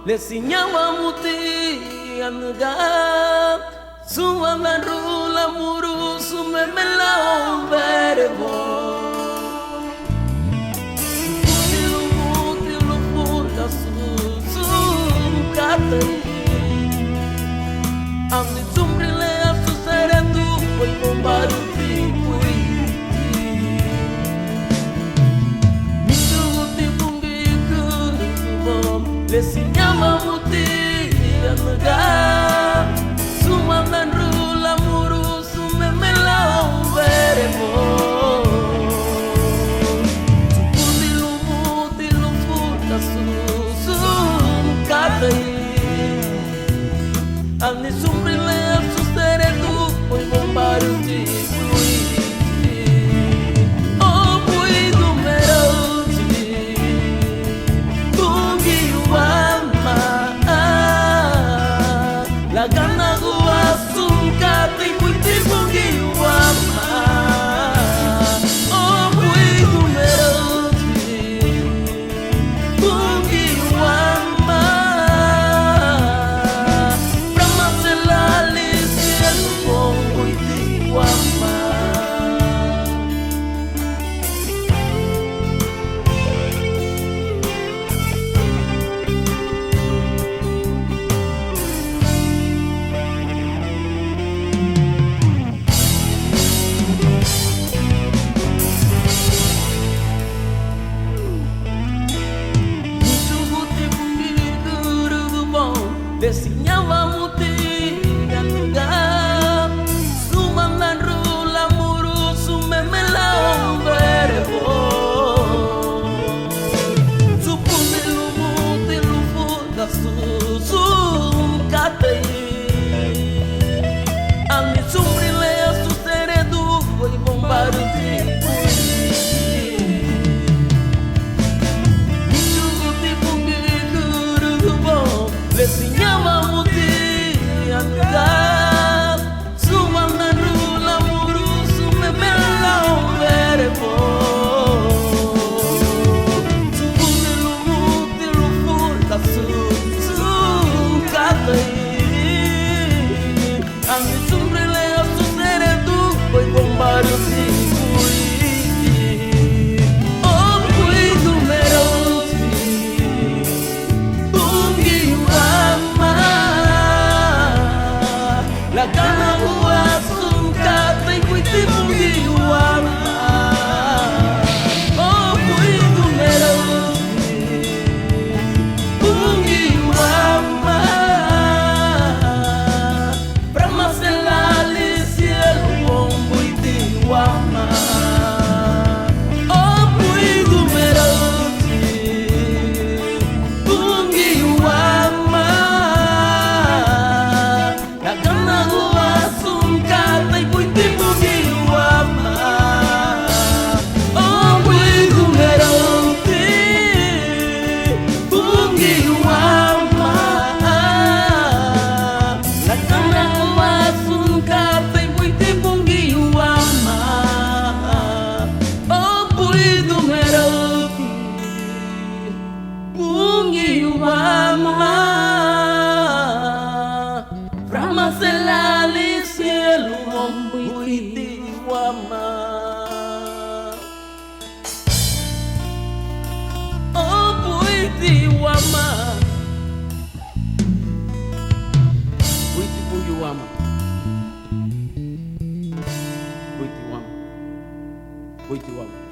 Lesinyawa muti anaga Suama rula muru sumemela verbo Tilu pula susum katai Amni sumrile asu seretu Poi bombaru tipui Mitu guti pungi kurubom Lesinyawa muti anaga Sumaman rula muru sumemela verbo Tilu pula susum katai Amni sumrile asu seretu Poi bombaru tipui Oh pui dumerauti Pungi wama Lagana gua sungkati Pui pungi wama Oh pui dumerauti Pungi wama Lesinyawa muti anaga Sumaman rula muru sumemela verbo Supunilu mutilu fuda susum katai Amni sumrile asu seredu Poi bombaru tipui Michuguti pungi kurubom Lesinyawa muti anaga Sumaman rula muru sumemela verbo Supunilu mutilu fuda susum katai Amni sumrile asu seredu Poi bombaru tipui Oh pui dumerauti Pungi wama Lagana gua sungkatai Pui pungi wama Oh pui dumerauti Pungi wama Brahma selali cielo Pui wama Oh pui dumerauti Pungi wama Lagana gua sungkatai Pui pungi wama Oh pui dumerauti Pungi wama Lagana gua sungkatai Pui pungi wama Oh pui dumerauti Pungi wama Brahma selali cielo Pui wama Oh pui wama Pui pungi wama Pui wama Pui wama